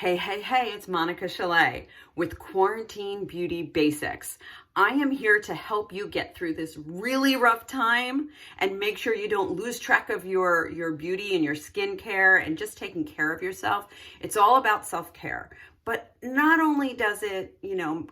Hey, it's Monica Shilay with Quarantine Beauty Basics. I am here to help you get through this really rough time and make sure you don't lose track of your beauty and your skincare and just taking care of yourself. It's all about self-care. But not only does it,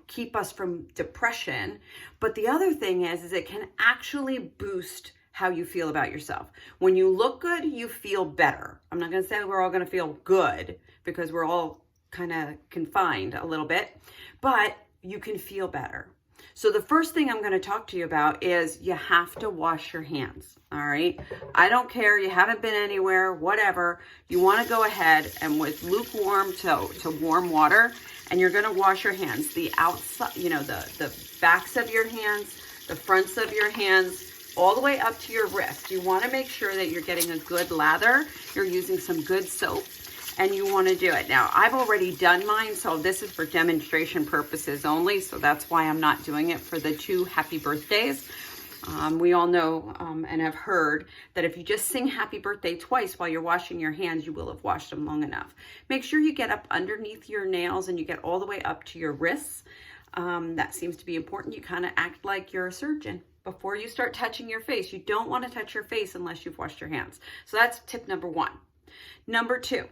keep us from depression, but the other thing is it can actually boost how you feel about yourself. When you look good, you feel better. I'm not going to say we're all going to feel good because we're all kind of confined a little bit, but you can feel better. So the first thing I'm going to talk to you about is you have to wash your hands. All right. I don't care. You haven't been anywhere, whatever. You want to go ahead and with lukewarm to warm water, and you're going to wash your hands. The outside, the backs of your hands, the fronts of your hands, all the way up to your wrist. You want to make sure that you're getting a good lather. You're using some good soap, and you want to do it. Now, I've already done mine, so this is for demonstration purposes only, so that's why I'm not doing it for the 2 happy birthdays. We all know and have heard that if you just sing happy birthday twice while you're washing your hands, you will have washed them long enough. Make sure you get up underneath your nails and you get all the way up to your wrists. That seems to be important. You kind of act like you're a surgeon. Before you start touching your face, you don't want to touch your face unless you've washed your hands. So that's tip number 1. Number 2,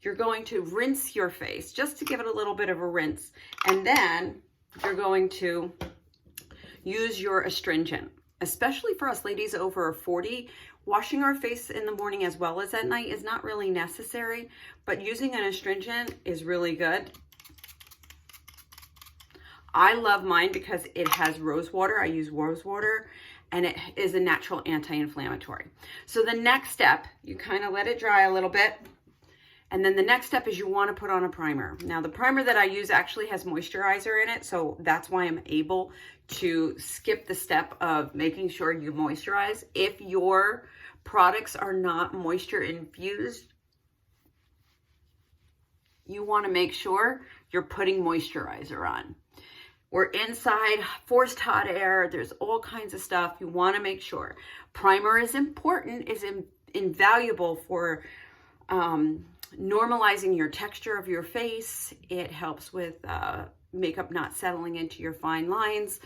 you're going to rinse your face just to give it a little bit of a rinse. And then you're going to use your astringent. Especially for us ladies over 40, washing our face in the morning as well as at night is not really necessary, but using an astringent is really good. I love mine because it has rose water. I use rose water, and it is a natural anti-inflammatory. So the next step, you kind of let it dry a little bit. And then the next step is you want to put on a primer. Now, the primer that I use actually has moisturizer in it, so that's why I'm able to skip the step of making sure you moisturize. If your products are not moisture infused, you want to make sure you're putting moisturizer on. We're inside, forced hot air. There's all kinds of stuff. You want to make sure. Primer is important, is invaluable for normalizing your texture of your face. It helps with makeup not settling into your fine lines,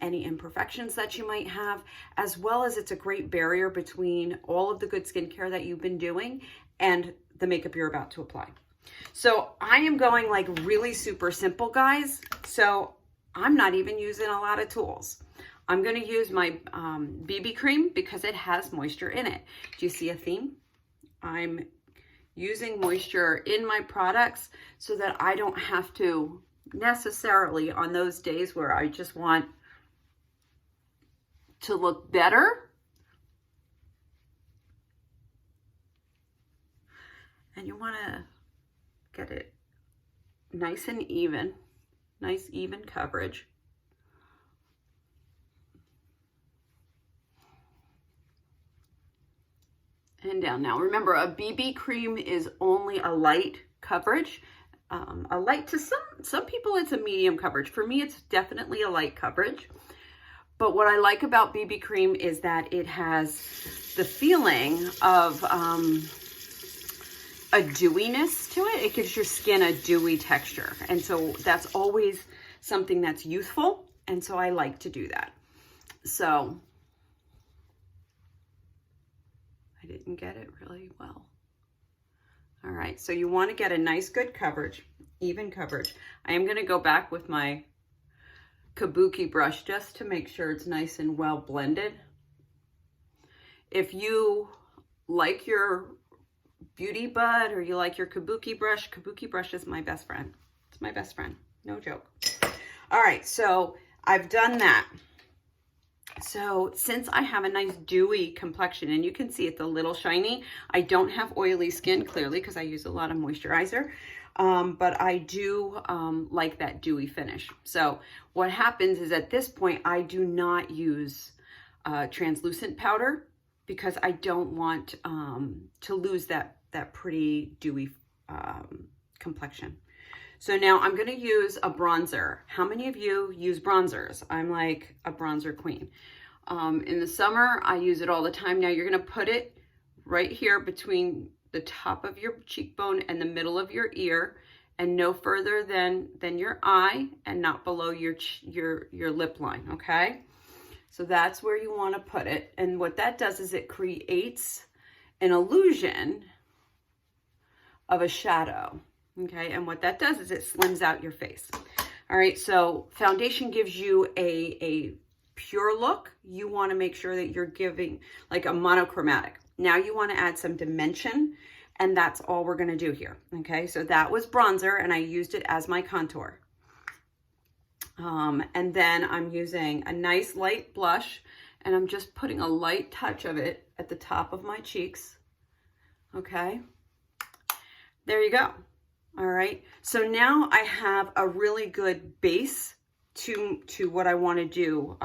any imperfections that you might have, as well as it's a great barrier between all of the good skincare that you've been doing and the makeup you're about to apply. So I am going like really super simple, guys. So I'm not even using a lot of tools. I'm going to use my BB cream because it has moisture in it. Do you see a theme? I'm using moisture in my products so that I don't have to necessarily on those days where I just want to look better. And you want to get it nice and even, nice even coverage. And down. Now remember, a BB cream is only a light coverage. A light to some people it's a medium coverage. For me, it's definitely a light coverage. But what I like about BB cream is that it has the feeling of a dewiness to it. It gives your skin a dewy texture. And so that's always something that's youthful. And so I like to do that. So I didn't get it really well. All right, so you want to get a nice good coverage, even coverage. I am going to go back with my kabuki brush just to make sure it's nice and well blended. If you like your beauty bud or you like your kabuki brush is my best friend. It's my best friend, no joke. All right, so I've done that. So since I have a nice dewy complexion, and you can see it's a little shiny, I don't have oily skin clearly because I use a lot of moisturizer, but I do like that dewy finish. So what happens is at this point, I do not use translucent powder because I don't want to lose that pretty dewy complexion. So now I'm going to use a bronzer. How many of you use bronzers? I'm like a bronzer queen. In the summer, I use it all the time. Now you're going to put it right here between the top of your cheekbone and the middle of your ear, and no further than your eye, and not below your lip line, okay? So that's where you want to put it. And what that does is it creates an illusion of a shadow, okay? And what that does is it slims out your face. All right, so foundation gives you a pure look. You want to make sure that you're giving like a monochromatic. Now you want to add some dimension, and that's all we're going to do here, okay? So that was bronzer, and I used it as my contour. And then I'm using a nice light blush, and I'm just putting a light touch of it at the top of my cheeks, okay? There you go. All right, so now I have a really good base to what I want to do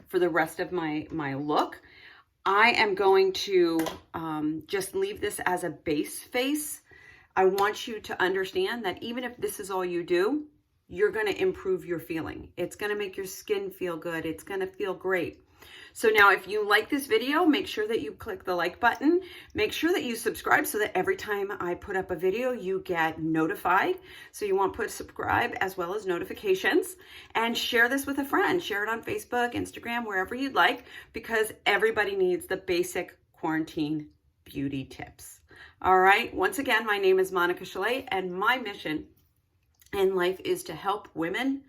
for the rest of my look. I am going to just leave this as a base face. I want you to understand that even if this is all you do, you're going to improve your feeling. It's going to make your skin feel good. It's going to feel great. So now if you like this video, make sure that you click the like button. Make sure that you subscribe so that every time I put up a video, you get notified. So you want to put subscribe as well as notifications, and share this with a friend. Share it on Facebook, Instagram, wherever you'd like, because everybody needs the basic quarantine beauty tips. All right. Once again, my name is Monica Shilay, and my mission in life is to help women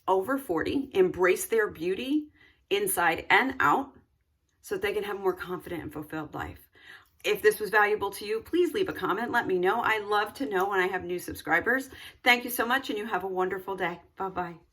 over 40 embrace their beauty inside and out, so that they can have a more confident and fulfilled life. If this was valuable to you, please leave a comment. Let me know. I love to know when I have new subscribers. Thank you so much, and you have a wonderful day. Bye-bye.